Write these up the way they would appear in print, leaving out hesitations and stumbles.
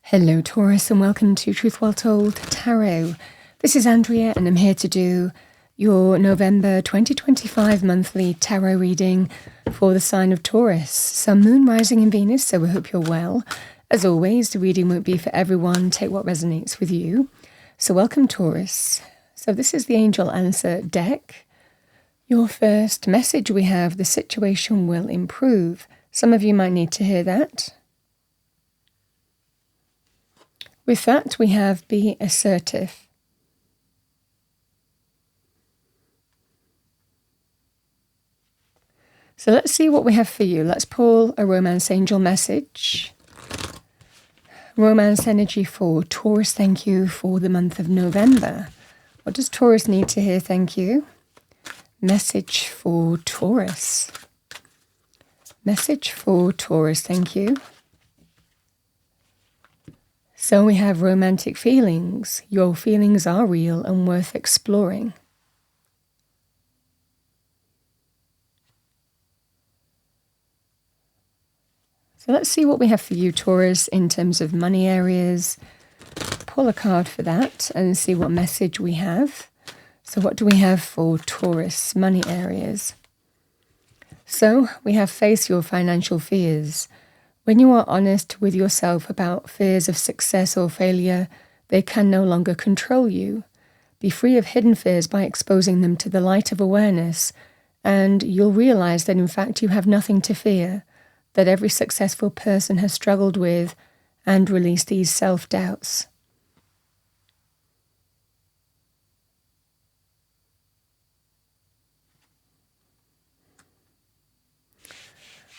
Hello Taurus and welcome to Truth Well Told Tarot. This is Andrea and I'm here to do your November 2025 monthly tarot reading for the sign of Taurus. Sun, Moon, Rising in Venus, so we hope you're well. As always, the reading won't be for everyone. Take what resonates with you. So welcome Taurus. So this is the Angel Answer deck. Your first message we have, the situation will improve. Some of you might need to hear that. With that, we have be assertive. So let's see what we have for you. Let's pull a romance angel message. Romance energy for Taurus, thank you for the month of November. What does Taurus need to hear? Thank you. Message for Taurus. Message for Taurus, thank you. So we have romantic feelings. Your feelings are real and worth exploring. So let's see what we have for you, Taurus, in terms of money areas. Pull a card for that and see what message we have. So what do we have for Taurus money areas? So we have face your financial fears. When you are honest with yourself about fears of success or failure, they can no longer control you. Be free of hidden fears by exposing them to the light of awareness, and you'll realize that in fact you have nothing to fear, that every successful person has struggled with and released these self-doubts.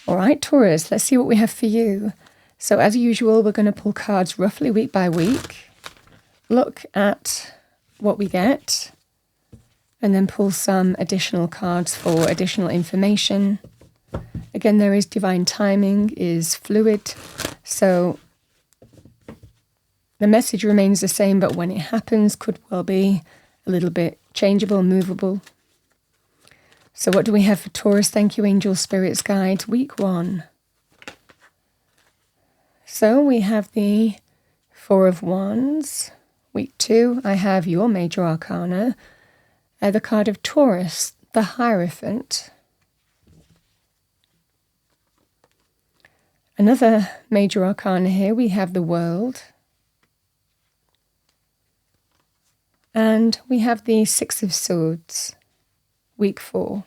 All right, Taurus, let's see what we have for you. So as usual, we're going to pull cards roughly week by week, look at what we get, and then pull some additional cards for additional information. Again, there is divine timing, is fluid, so the message remains the same, but when it happens, could well be a little bit changeable, movable. So what do we have for Taurus? Thank you, Angel Spirits Guide, week 1. So we have the Four of Wands. Week 2, I have your major arcana, the card of Taurus, the Hierophant. Another major arcana here, we have the World. And we have the Six of Swords. Week 4.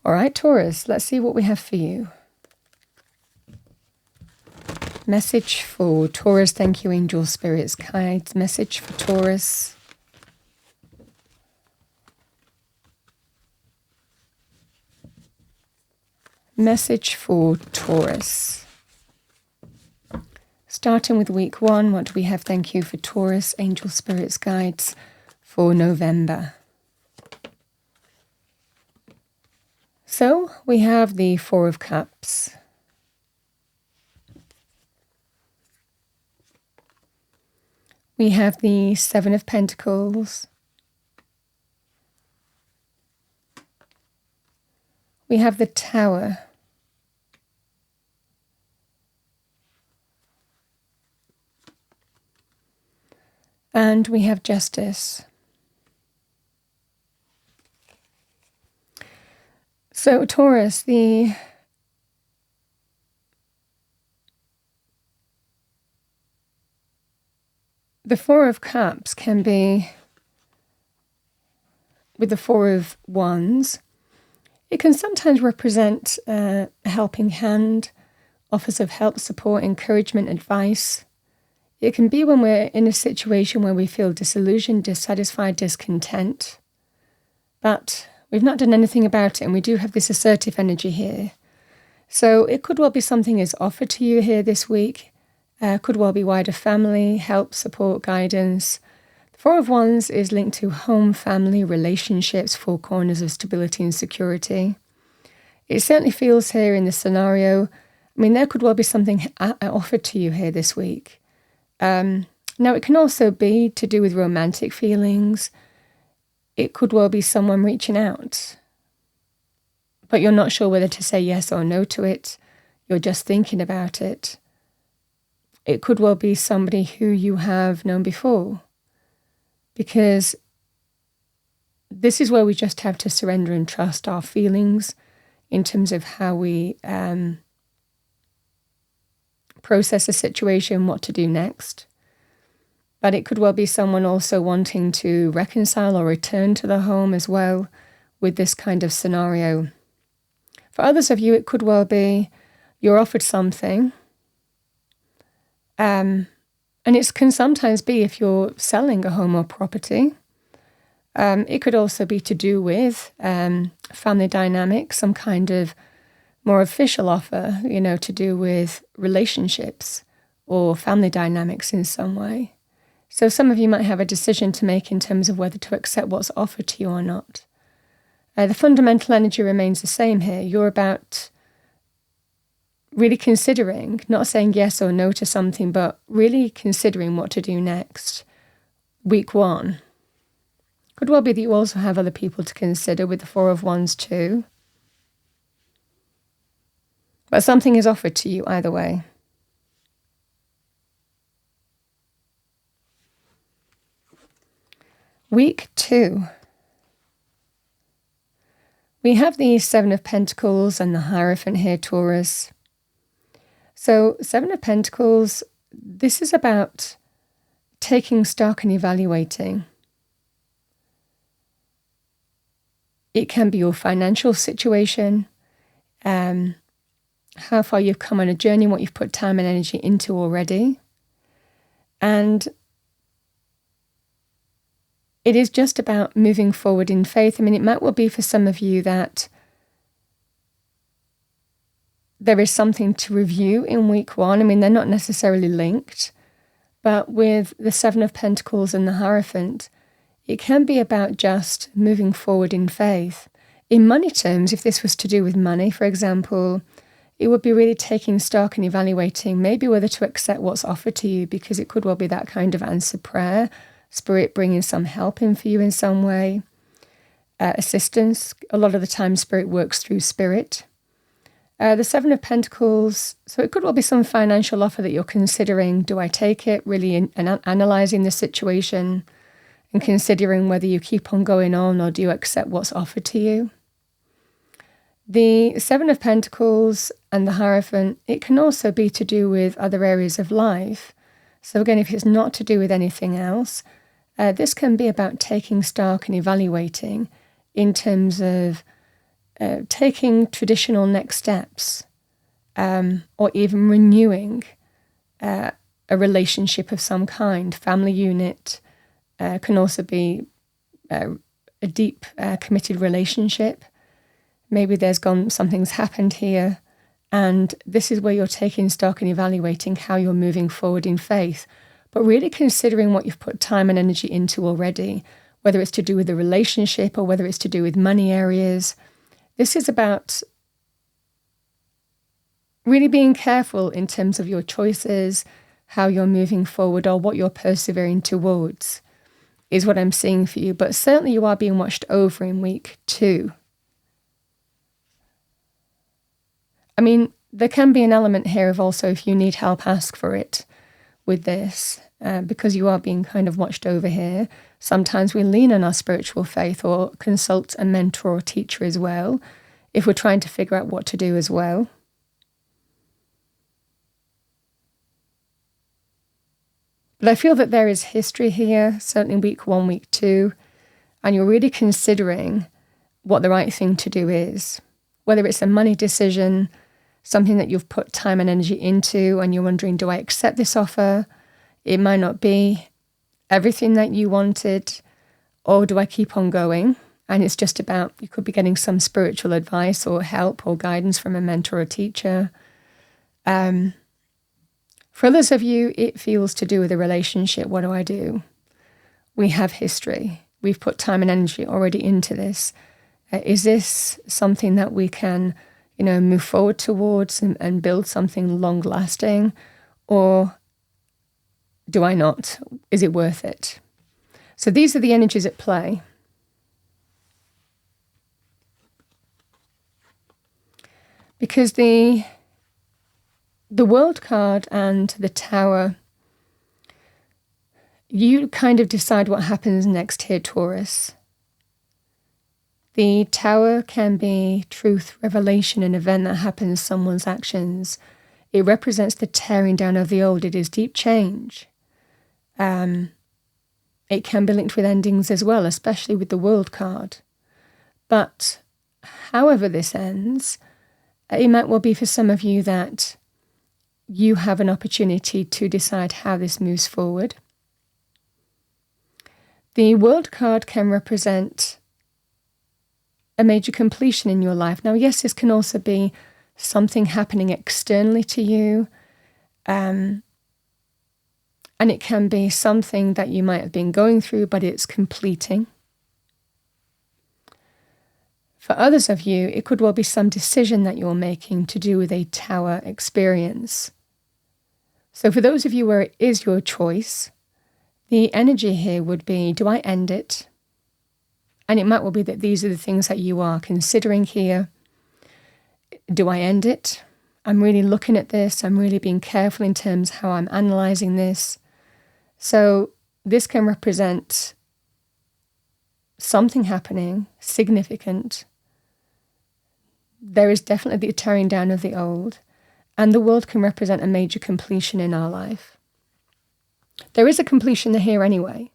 All right, Taurus, let's see what we have for you. Message for Taurus. Thank you, Angel Spirits Guides. Message for Taurus. Message for Taurus. Starting with week 1, what do we have? Thank you for Taurus, Angel Spirits Guides for November. So we have the Four of Cups. We have the Seven of Pentacles. We have the Tower. And we have Justice. So Taurus, the Four of Cups can be, with the Four of Wands, it can sometimes represent a helping hand, offers of help, support, encouragement, advice. It can be when we're in a situation where we feel disillusioned, dissatisfied, discontent, but we've not done anything about it, and we do have this assertive energy here. So it could well be something is offered to you here this week. Could well be wider family, help, support, guidance. The Four of Wands is linked to home, family, relationships, four corners of stability and security. It certainly feels here in this scenario, I mean, there could well be something offered to you here this week. Now, it can also be to do with romantic feelings. It could well be someone reaching out, but you're not sure whether to say yes or no to it. You're just thinking about it. it could well be somebody who you have known before, because this is where we just have to surrender and trust our feelings in terms of how we process a situation, what to do next. But it could well be someone also wanting to reconcile or return to the home as well with this kind of scenario. For others of you, it could well be you're offered something. And it can sometimes be if you're selling a home or property. It could also be to do with family dynamics, some kind of more official offer, to do with relationships or family dynamics in some way. So some of you might have a decision to make in terms of whether to accept what's offered to you or not. The fundamental energy remains the same here. You're about really considering, not saying yes or no to something, but really considering what to do next. Week 1. Could well be that you also have other people to consider with the 4 of Wands too. But something is offered to you either way. Week 2. We have the 7 of Pentacles and the Hierophant here, Taurus. So 7 of Pentacles, this is about taking stock and evaluating. It can be your financial situation, how far you've come on a journey, what you've put time and energy into already. And it is just about moving forward in faith. I mean, it might well be for some of you that there is something to review in week 1. I mean, they're not necessarily linked, but with the 7 of Pentacles and the Hierophant, it can be about just moving forward in faith. In money terms, if this was to do with money, for example, it would be really taking stock and evaluating maybe whether to accept what's offered to you, because it could well be that kind of answered prayer, Spirit bringing some help in for you in some way, assistance. A lot of the time, Spirit works through Spirit. The 7 of Pentacles, so it could well be some financial offer that you're considering. Do I take it? Really analysing the situation and considering whether you keep on going on or do you accept what's offered to you. The 7 of Pentacles and the Hierophant, it can also be to do with other areas of life. So again, if it's not to do with anything else, this can be about taking stock and evaluating in terms of taking traditional next steps, or even renewing a relationship of some kind. Family unit can also be a deep, committed relationship. Maybe something's happened here, and this is where you're taking stock and evaluating how you're moving forward in faith, but really considering what you've put time and energy into already, whether it's to do with the relationship or whether it's to do with money areas. This is about really being careful in terms of your choices, how you're moving forward, or what you're persevering towards, is what I'm seeing for you. But certainly you are being watched over in week 2. I mean, there can be an element here of also, if you need help, ask for it with this, because you are being kind of watched over here. Sometimes we lean on our spiritual faith or consult a mentor or teacher as well, if we're trying to figure out what to do as well. But I feel that there is history here, certainly week 1, week 2, and you're really considering what the right thing to do is. Whether it's a money decision, something that you've put time and energy into, and you're wondering, do I accept this offer? It might not be everything that you wanted, or do I keep on going? And it's just about, you could be getting some spiritual advice or help or guidance from a mentor or teacher. For others of you, it feels to do with a relationship. What do I do? We have history. We've put time and energy already into this. Is this something that we can, move forward towards and build something long-lasting? Or do I not? Is it worth it? So these are the energies at play. Because the the World card and the Tower, you kind of decide what happens next here, Taurus. The Tower can be truth, revelation, an event that happens, someone's actions. It represents the tearing down of the old. It is deep change. It can be linked with endings as well, especially with the World card. But however this ends, it might well be for some of you that you have an opportunity to decide how this moves forward. The World card can represent a major completion in your life. Now, yes, this can also be something happening externally to you, and it can be something that you might have been going through, but it's completing. For others of you, it could well be some decision that you're making to do with a Tower experience. So for those of you where it is your choice, the energy here would be, do I end it? And it might well be that these are the things that you are considering here. Do I end it? I'm really looking at this. I'm really being careful in terms of how I'm analysing this. So this can represent something happening, significant. There is definitely the tearing down of the old. And the World can represent a major completion in our life. There is a completion here anyway.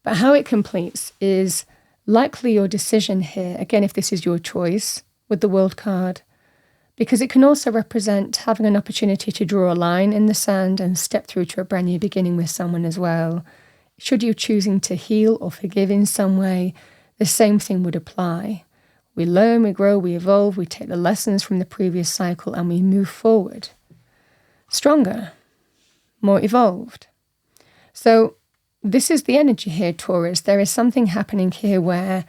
But how it completes is likely your decision here, again, if this is your choice, with the World card, because it can also represent having an opportunity to draw a line in the sand and step through to a brand new beginning with someone as well. Should you choosing to heal or forgive in some way, the same thing would apply. We learn, we grow, we evolve, we take the lessons from the previous cycle and we move forward. Stronger, more evolved. So this is the energy here, Taurus. There is something happening here where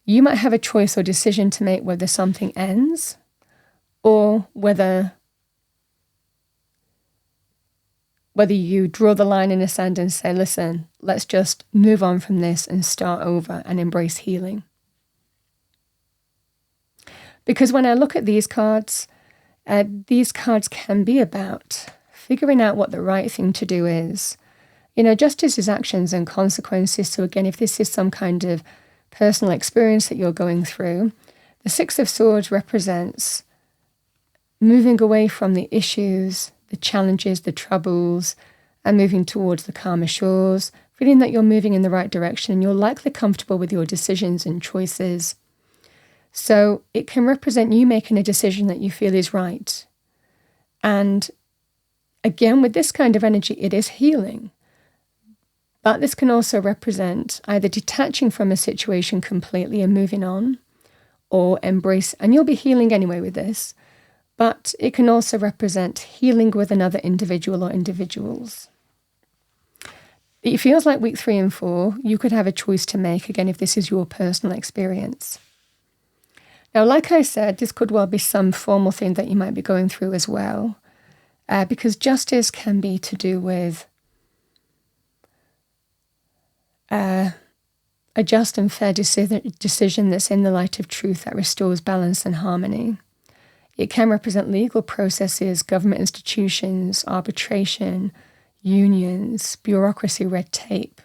you might have a choice or decision to make whether something ends or whether you draw the line in the sand and say, listen, let's just move on from this and start over and embrace healing. Because when I look at these cards can be about figuring out what the right thing to do is. You know, justice is actions and consequences. So again, if this is some kind of personal experience that you're going through, the Six of Swords represents moving away from the issues, the challenges, the troubles, and moving towards the calmer shores, feeling that you're moving in the right direction and you're likely comfortable with your decisions and choices. So it can represent you making a decision that you feel is right. And again, with this kind of energy, it is healing. But this can also represent either detaching from a situation completely and moving on, or embrace, and you'll be healing anyway with this, but it can also represent healing with another individual or individuals. It feels like week 3 and 4, you could have a choice to make, again, if this is your personal experience. Now, like I said, this could well be some formal thing that you might be going through as well, because justice can be to do with a just and fair decision that's in the light of truth that restores balance and harmony. It can represent legal processes, government institutions, arbitration, unions, bureaucracy, red tape,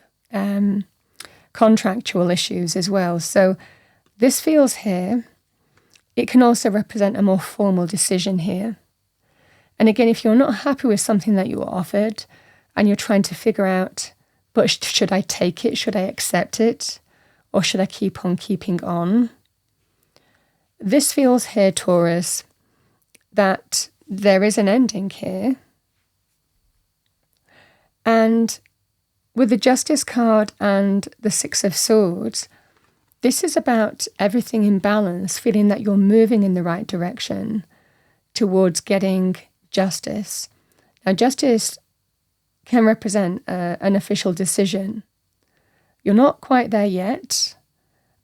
contractual issues as well. So this feels here, it can also represent a more formal decision here. And again, if you're not happy with something that you were offered and you're trying to figure out, but should I take it? Should I accept it? Or should I keep on keeping on? This feels here, Taurus, that there is an ending here. And with the Justice card and the Six of Swords, this is about everything in balance, feeling that you're moving in the right direction towards getting justice. Now, justice can represent an official decision. You're not quite there yet,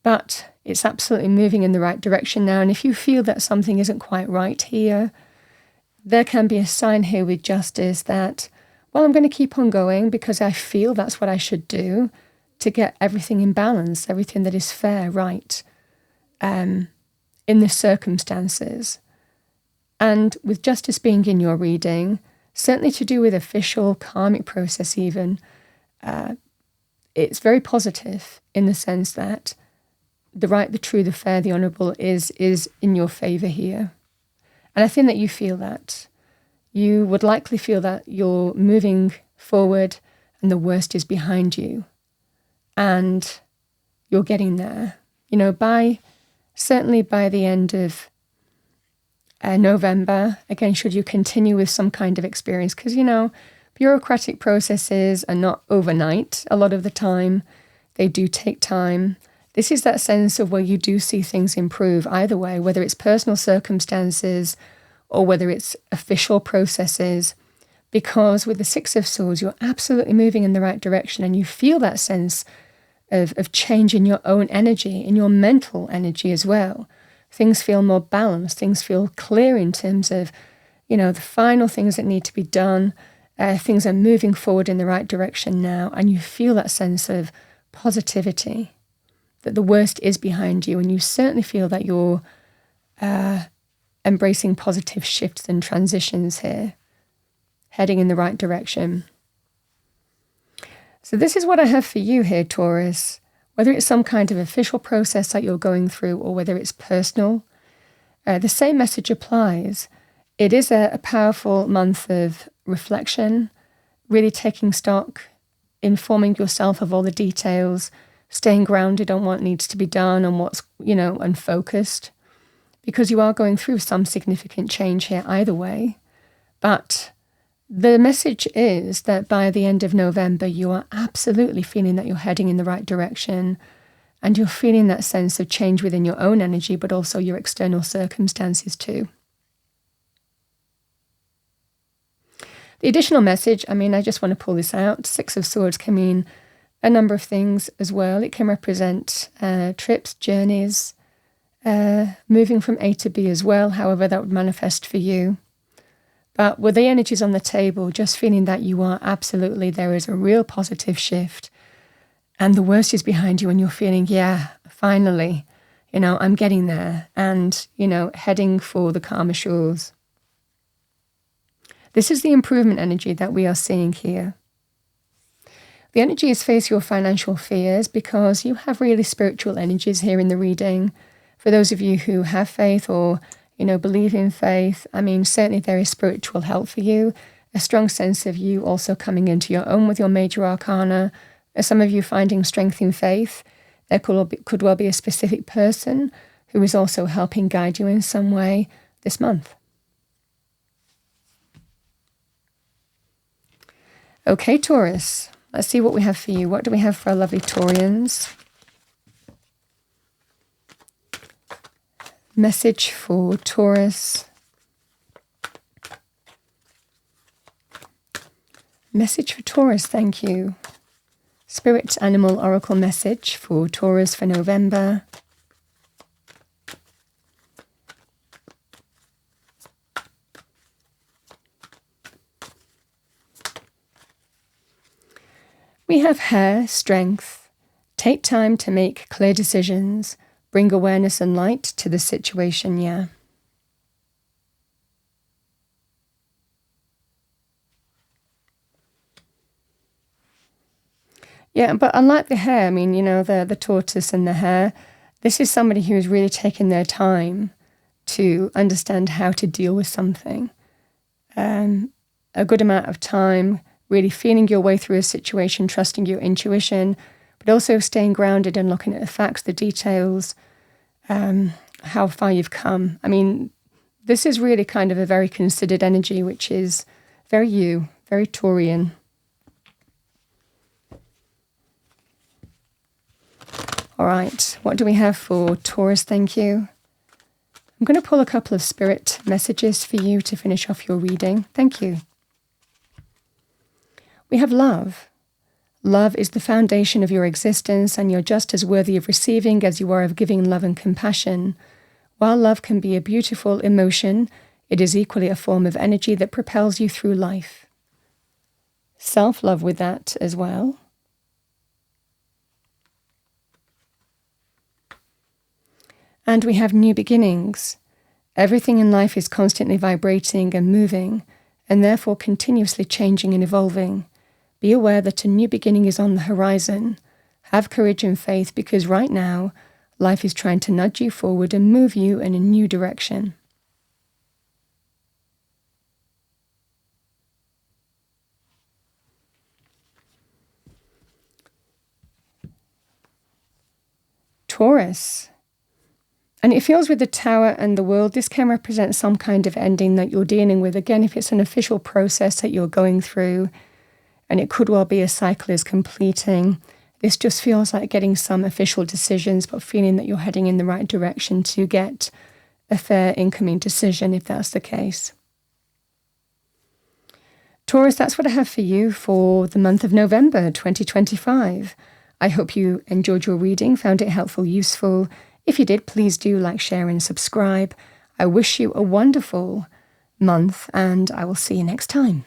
but it's absolutely moving in the right direction now. And if you feel that something isn't quite right here, there can be a sign here with justice that, well, I'm going to keep on going because I feel that's what I should do to get everything in balance, everything that is fair, right, in the circumstances. And with justice being in your reading, certainly to do with official karmic process even, it's very positive in the sense that the right, the true, the fair, the honourable is in your favour here. And I think that you feel that. You would likely feel that you're moving forward and the worst is behind you. And you're getting there. Certainly by the end of November, again, should you continue with some kind of experience, because, bureaucratic processes are not overnight a lot of the time. They do take time. This is that sense of where you do see things improve either way, whether it's personal circumstances or whether it's official processes, because with the Six of Swords, you're absolutely moving in the right direction and you feel that sense of change in your own energy, in your mental energy as well. Things feel more balanced, things feel clear in terms of, the final things that need to be done. Things are moving forward in the right direction now, and you feel that sense of positivity, that the worst is behind you, and you certainly feel that you're embracing positive shifts and transitions here, heading in the right direction. So this is what I have for you here, Taurus. Whether it's some kind of official process that you're going through or whether it's personal, the same message applies. It is a powerful month of reflection, really taking stock, informing yourself of all the details, staying grounded on what needs to be done and what's, and focused, because you are going through some significant change here either way. But the message is that by the end of November, you are absolutely feeling that you're heading in the right direction, and you're feeling that sense of change within your own energy, but also your external circumstances too. The additional message, I just want to pull this out. Six of Swords can mean a number of things as well. It can represent trips, journeys, moving from A to B as well, however that would manifest for you. But with the energies on the table, just feeling that you are absolutely, there is a real positive shift and the worst is behind you and you're feeling, finally, I'm getting there and, heading for the calmer shores. This is the improvement energy that we are seeing here. The energy is face your financial fears because you have really spiritual energies here in the reading. For those of you who have faith or, believe in faith, certainly there is spiritual help for you. A strong sense of you also coming into your own with your major arcana. Some of you finding strength in faith. There could well be a specific person who is also helping guide you in some way this month. Okay, Taurus, let's see what we have for you. What do we have for our lovely Taurians? Message for Taurus. Message for Taurus, thank you. Spirit Animal Oracle message for Taurus for November. We have hair, strength. Take time to make clear decisions. Bring awareness and light to the situation, Yeah, but unlike the hair, the tortoise and the hare, this is somebody who has really taken their time to understand how to deal with something. A good amount of time, really feeling your way through a situation, trusting your intuition, but also staying grounded and looking at the facts, the details, how far you've come. This is really kind of a very considered energy, which is very you, very Taurian. All right, what do we have for Taurus? Thank you. I'm going to pull a couple of spirit messages for you to finish off your reading. Thank you. We have love. Love is the foundation of your existence, and you're just as worthy of receiving as you are of giving love and compassion. While love can be a beautiful emotion, it is equally a form of energy that propels you through life. Self-love with that as well. And we have new beginnings. Everything in life is constantly vibrating and moving, and therefore continuously changing and evolving. Be aware that a new beginning is on the horizon. Have courage and faith, because right now, life is trying to nudge you forward and move you in a new direction. Taurus. And it feels with the Tower and the World, this can represent some kind of ending that you're dealing with. Again, if it's an official process that you're going through, and it could well be a cycle is completing, this just feels like getting some official decisions, but feeling that you're heading in the right direction to get a fair incoming decision, if that's the case. Taurus, that's what I have for you for the month of November 2025. I hope you enjoyed your reading, found it helpful, useful. If you did, please do like, share, and subscribe. I wish you a wonderful month, and I will see you next time.